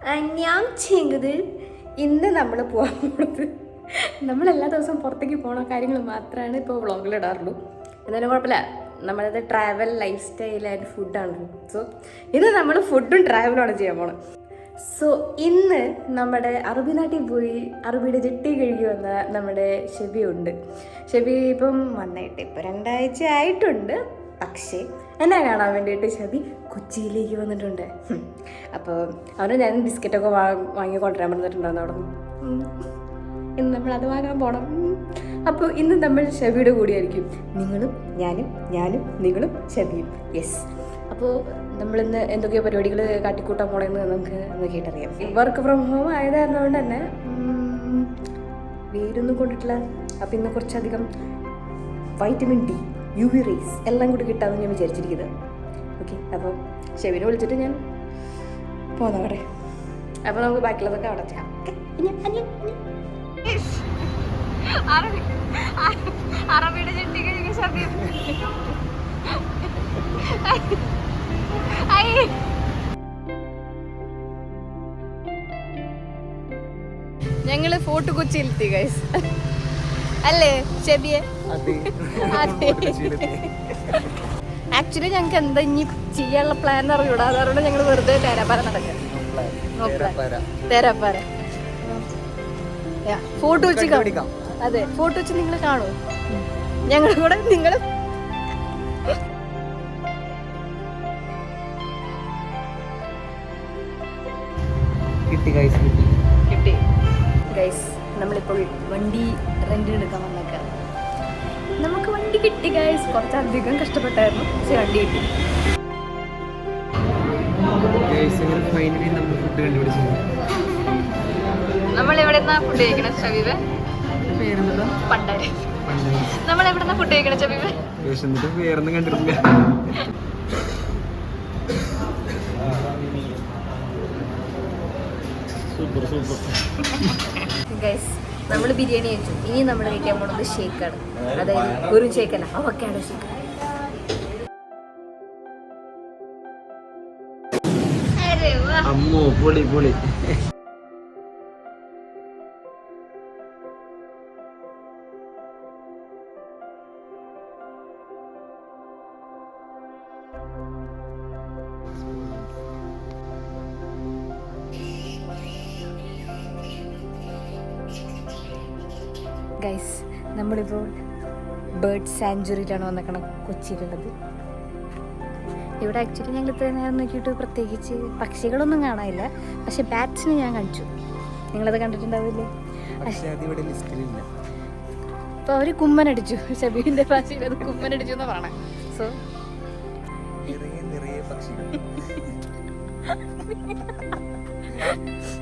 ഞാൻ ചെയ്യുന്നത് ഇന്ന് നമ്മൾ പോകാൻ പോകുന്നത് നമ്മളെല്ലാ ദിവസവും പുറത്തേക്ക് പോകണ കാര്യങ്ങൾ മാത്രമാണ് ഇപ്പോൾ വ്ളോഗിൽ ഇടാറുള്ളൂ. എന്നാലും കുഴപ്പമില്ല, നമ്മളത് ട്രാവൽ ലൈഫ് സ്റ്റൈൽ ആൻഡ് ഫുഡാണല്ലോ. സോ ഇത് നമ്മൾ ഫുഡും ട്രാവലുമാണ് ചെയ്യാൻ പോകണം. സോ ഇന്ന് നമ്മുടെ അറബി നാട്ടിൽ പോയി അറബിയുടെ ജെട്ടി കഴുകി വന്ന നമ്മുടെ ഷെബി ഉണ്ട്. ഷെബി ഇപ്പം വന്നായിട്ട് ഇപ്പോൾ 2 ആഴ്ച ആയിട്ടുണ്ട്. പക്ഷേ എന്നെ കാണാൻ വേണ്ടിയിട്ട് ഷബി കൊച്ചിയിലേക്ക് വന്നിട്ടുണ്ട്. അപ്പോൾ അവന് ഞാൻ ബിസ്ക്കറ്റൊക്കെ വാങ്ങി കൊണ്ടുവരാൻ പറഞ്ഞിട്ടുണ്ടായിരുന്നു അവിടെ നിന്ന്. ഇന്ന് നമ്മളത് വാങ്ങാൻ പോകണം. അപ്പോൾ ഇന്ന് നമ്മൾ ഷബിയുടെ കൂടെയായിരിക്കും. നിങ്ങളും ഞാനും നിങ്ങളും ഷബിയും. യെസ്. അപ്പോൾ നമ്മളിന്ന് എന്തൊക്കെയോ പരിപാടികൾ കാട്ടിക്കൂട്ടാൻ പോകണമെന്ന് നമുക്ക് ഒന്ന് കേട്ടറിയാം. വർക്ക് ഫ്രം ഹോം ആയതായിരുന്നുകൊണ്ട് തന്നെ വേരൊന്നും കൊണ്ടിട്ടില്ല. അപ്പോൾ ഇന്ന് കുറച്ചധികം വൈറ്റമിൻ ഡി, UV റേസ് എല്ലാം കൂടി കിട്ടാമെന്ന് ഞാൻ വിചാരിച്ചിരിക്കുന്നത്. ഓക്കെ, അപ്പോൾ ഷെബിനെ വിളിച്ചിട്ട് ഞാൻ പോന്നവിടെ. അപ്പോൾ നമുക്ക് ബാക്കിയുള്ളതൊക്കെ അവിടെ ചെയ്യാം. അറബിയുടെ ചെട്ടി കഴിഞ്ഞ ശബ്ദം ഞങ്ങള് ഫോർട്ട് കൊച്ചിയിലെത്തി ഗൈസ്. അല്ലേ ഷെബിയെ? ആക്ച്വലി ഞങ്ങൾക്ക് എന്താ ഇനി ചെയ്യാനുള്ള പ്ലാൻ അറിയൂടാ. അതുകൊണ്ട് ഞങ്ങൾ വെറുതെ തേരാപ്പാര നടക്കാം. തേരാപ്പാര ഫോട്ടോ വെച്ച് കാണാം. അതെ, ഫോട്ടോ വെച്ച് നിങ്ങൾ കാണൂ. ഞങ്ങളുടെ കൂടെ നിങ്ങൾ കിട്ടി ഗൈസ്. നമ്മളിപ്പോൾ വണ്ടി റെന്റിനെടുക്കാൻ വന്നേക്കാം. നമുക്ക് വണ്ടി കിട്ടി ഗൈസ്. കുറച്ചധികം കഷ്ടപ്പെട്ടായിരുന്നു, പക്ഷെ വണ്ടി കിട്ടി. നമ്മൾ എവിടെന്നാ ഫുഡ് കഴിക്കണ ഷബീബ്? പണ്ടാരി. നമ്മൾ എവിടെന്നാ ഫുഡ് കഴിക്കണ ഷബീബ്? വേറൊന്നും കണ്ടിട്ടില്ല. ഗൈസ്, നമ്മൾ ബിരിയാണി കഴിച്ചു. ഇനി നമ്മൾ കഴിക്കാൻ പോകുന്നത് ഷേക്കാണ്. അതായത് ഒരു ഷേക്കല്ല, അവക്കാഡോ ഷേക്ക്. അമ്മോ പൊളി പൊളി. ഗൈസ്, നമ്മളിപ്പോൾ ബേർഡ് സാങ്ച്വറിയിലാണ് വന്നേക്കണം കൊച്ചിയിലുള്ളത്. ഇവിടെ ആക്ച്വലി ഞങ്ങൾ ഇത്രയും നേരം നോക്കിയിട്ട് പ്രത്യേകിച്ച് പക്ഷികളൊന്നും കാണാനില്ല. പക്ഷെ ബാറ്റ്സിന് ഞാൻ കാണിച്ചു. നിങ്ങളത് കണ്ടിട്ടുണ്ടാവില്ലേ? അപ്പോൾ അവർ കുമ്മനടിച്ചു. ഷബീബിൻ്റെ ഭാഷയിൽ അത് കുമ്മനടിച്ചു എന്ന് പറയണേ. സോ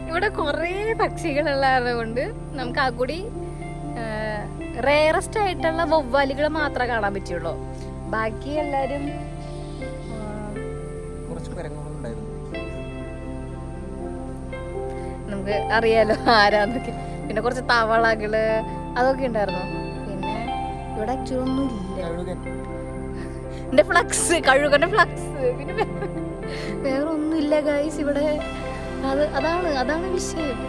ഇവിടെ കുറേ പക്ഷികളുള്ളത് കൊണ്ട് നമുക്ക് ആ കൂടി റേറസ്റ്റ് ആയിട്ടുള്ള വവ്വാലുകൾ മാത്രമേ കാണാൻ പറ്റുള്ളൂ. ബാക്കി എല്ലാരും നമുക്ക് അറിയാലോ ആരാന്നൊക്കെ. പിന്നെ കുറച്ച് തവളകള് അതൊക്കെ ഉണ്ടായിരുന്നു. പിന്നെ ഇവിടെ ആക്ച്വലി ഒന്നും ഇല്ല. എന്റെ ഫ്ലക്സ്, കഴുകന്റെ ഫ്ലക്സ്, പിന്നെ വേറെ ഒന്നുമില്ല ഗൈസ് ഇവിടെ. അതാണ് വിഷയം.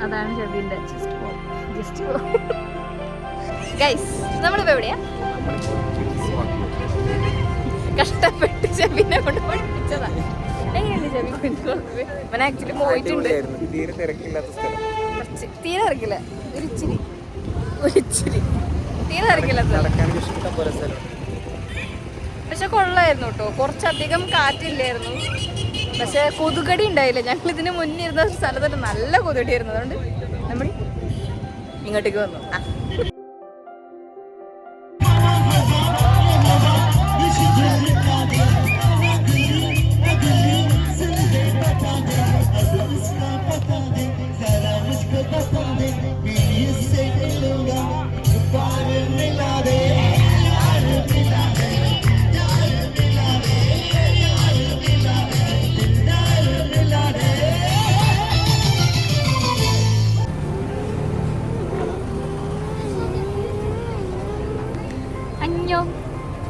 അതാണ് ഷബീന്റെ ഗൈസ്. നമ്മളിപ്പോ എവിടെയാ? കഷ്ടപ്പെട്ട് ഷബീനെ കൊണ്ട് പഠിപ്പിച്ചതാ. എങ്ങനെയുണ്ട് ഷബി? അവൻ ആക്ച്വലി പോയിട്ടുണ്ട്. തീരെ ഇറക്കില്ല, ഒരിച്ചിരി തീരെ ഇറക്കില്ല. പക്ഷെ കൊള്ളായിരുന്നു കേട്ടോ. കുറച്ചധികം കാറ്റില്ലായിരുന്നു. പക്ഷെ കൊതുകടി ഉണ്ടായില്ല. ഞങ്ങൾ ഇതിന് മുന്നേ ഇരുന്ന സ്ഥലത്തൊക്കെ നല്ല കൊതുകടി ആയിരുന്നു. അതുകൊണ്ട് നമ്മൾ ഇങ്ങോട്ടേക്ക് വന്നു.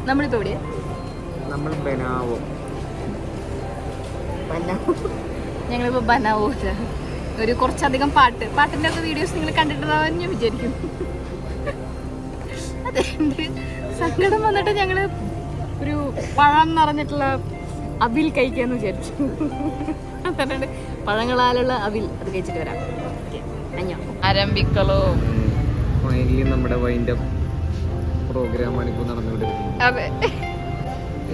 നമ്മളിപ്പോ എവിടെയാ? നമ്മൾ ബനാവോ. ഞങ്ങളിപ്പോ ബനാവോ ഒരു കുറച്ചധികം പാട്ടിന്റെ ഒക്കെ വീഡിയോസ് നിങ്ങൾ കണ്ടിട്ടുണ്ടാവും ഞാൻ വിചാരിക്കും. അതെ, സങ്കടം വന്നിട്ട് ഞങ്ങള് ഒരു പഴം നിറഞ്ഞിട്ടുള്ള അവിൽ കഴിക്കാന്ന് വിചാരിച്ചു. അതുകൊണ്ട് പഴങ്ങളാലുള്ള അവിൽ അത് കഴിച്ചിട്ട് വരാം. ആരംഭിക്കലോ. ഫൈനലി നമ്മുടെ വൈൻഡ് അപ്പ് പ്രോഗ്രാമാണ് ഇപ്പോൾ നടന്നുകൊണ്ടിരിക്കുന്നത്. അതെ,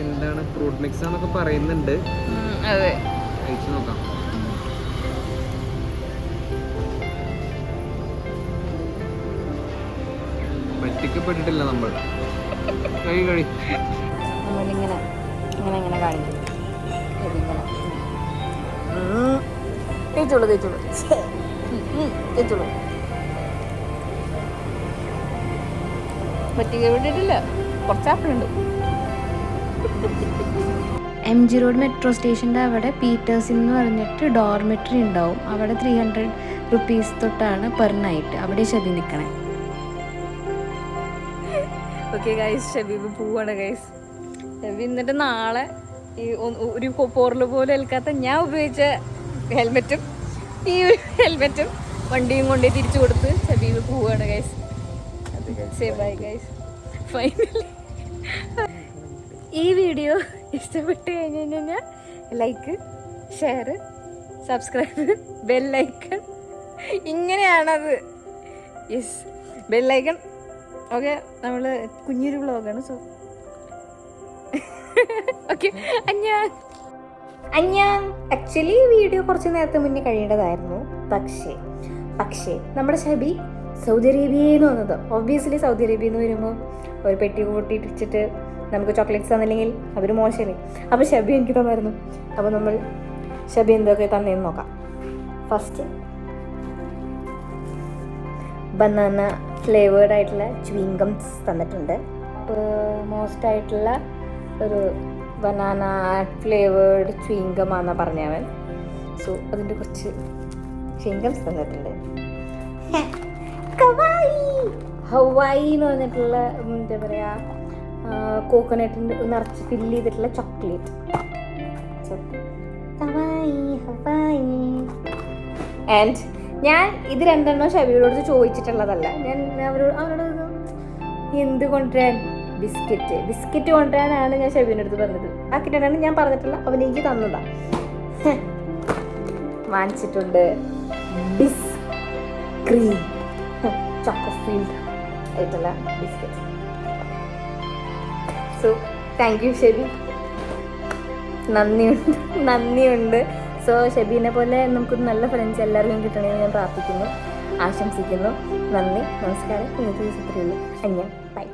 എന്താണ് ഫ്രൂട്ട് മിക്സ് ആണെന്നൊക്കെ പറയുന്നുണ്ട്. അതെ, കഴിച്ചു നോക്കാം. പറ്റിക്കപ്പെട്ടിട്ടില്ല നമ്മൾ. കഴി നമ്മളിങ്ങനെ ഇങ്ങനെ ഇങ്ങനെ കാണിക്കും. തേച്ചോളൂ തേച്ചോളൂ തേച്ചോളൂ. പറ്റിക വിട്ടിട്ടില്ല, കുറച്ച് ആപ്പിളുണ്ട്. MG റോഡ് മെട്രോ സ്റ്റേഷൻ്റെ അവിടെ പീറ്റേഴ്സ് എന്ന് പറഞ്ഞിട്ട് ഡോർമെട്രി ഉണ്ടാവും. അവിടെ 300 rupees തൊട്ടാണ് പെർ നൈറ്റ്. അവിടെ ഷബി നിൽക്കണേ. ഓക്കെ ഗൈസ്, ഷബീബ് പോവാണ് ഗൈസ്. ഷബി എന്നിട്ട് നാളെ ഈ ഒരു പോറല് പോലും ഏൽക്കാത്ത ഞാൻ ഉപയോഗിച്ച ഹെൽമെറ്റും ഈ ഒരു ഹെൽമെറ്റും വണ്ടിയും കൊണ്ടേ തിരിച്ചു കൊടുത്ത് ഷബീബ് പോവാണ് ഗൈസ്. Bye guys. ഫൈനലി ഈ വീഡിയോ ഇഷ്ടപ്പെട്ട് കഴിഞ്ഞ് കഴിഞ്ഞാൽ ലൈക്ക്, ഷെയർ, സബ്സ്ക്രൈബ്, ബെല്ലൈക്കൺ, ഇങ്ങനെയാണത്. Yes, bell icon. ഓക്കെ, നമ്മൾ കുഞ്ഞൊരു വ്ളോഗാണ്. സോ ഓക്കെ, അഞ്ഞാ. ആക്ച്വലി വീഡിയോ കുറച്ച് നേരത്തെ മുന്നേ കഴിയേണ്ടതായിരുന്നു. പക്ഷേ നമ്മുടെ ഷബി സൗദി അറേബ്യയിൽ നിന്ന് വന്നത്. ഒബ്വിയസ്ലി സൗദി അറേബ്യയിൽ നിന്ന് വരുമ്പോൾ ഒരു പെട്ടി കൂട്ടിയിട്ടിച്ചിട്ട് നമുക്ക് ചോക്ലേറ്റ്സ് തന്നില്ലെങ്കിൽ അതൊരു മോശമല്ലേ. അപ്പോൾ ഷബി എനിക്ക് തന്നായിരുന്നു. അപ്പോൾ നമ്മൾ ഷബി എന്തൊക്കെ തന്നേന്ന് നോക്കാം. ഫസ്റ്റ് ബനാന ഫ്ലേവേർഡ് ആയിട്ടുള്ള ച്യൂയിംഗംസ് തന്നിട്ടുണ്ട്. മോസ്റ്റ് ആയിട്ടുള്ള ഒരു ബനാന ഫ്ലേവേർഡ് ച്യൂയിംഗമാണെന്നാണ് പറഞ്ഞവൻ. സോ അതിൻ്റെ കുറച്ച് ച്യൂയിംഗംസ് തന്നിട്ടുണ്ട്. ഹവായി എന്ന് പറഞ്ഞിട്ടുള്ള എന്താ പറയുക, കോക്കനട്ടിൻ്റെ നിറച്ച് ഫില്ല് ചെയ്തിട്ടുള്ള ചോക്ലേറ്റ്. ആൻഡ് ഞാൻ ഇത് രണ്ടെണ്ണം ഷബിയോട് ചോദിച്ചിട്ടുള്ളതല്ല. ഞാൻ അവനോട് എന്ത് കൊണ്ടുവരാൻ, ബിസ്ക്കറ്റ് കൊണ്ടുവരാനാണ് ഞാൻ ഷബീൻ്റെ അടുത്ത് പറഞ്ഞത്. ആ കിട്ടാനാണ് ഞാൻ പറഞ്ഞിട്ടുള്ള, അവൻ എനിക്ക് തന്നതാ. വാങ്ങിച്ചിട്ടുണ്ട് ബിസ്ക്രീം ചോക്കോഫീൽഡ് ആയിട്ടുള്ള ബിസ്ക്കറ്റ്. സോ താങ്ക് യു ഷബി, നന്ദിയുണ്ട്. സോ ഷബീനെ പോലെ നമുക്ക് നല്ല ഫ്രണ്ട്സ് എല്ലാവർക്കും കിട്ടണമെന്ന് ഞാൻ പ്രാർത്ഥിക്കുന്നു, ആശംസിക്കുന്നു. നന്ദി, നമസ്കാരം. ഇന്നത്തെ ദിവസത്തിലുള്ളൂ. ബൈ.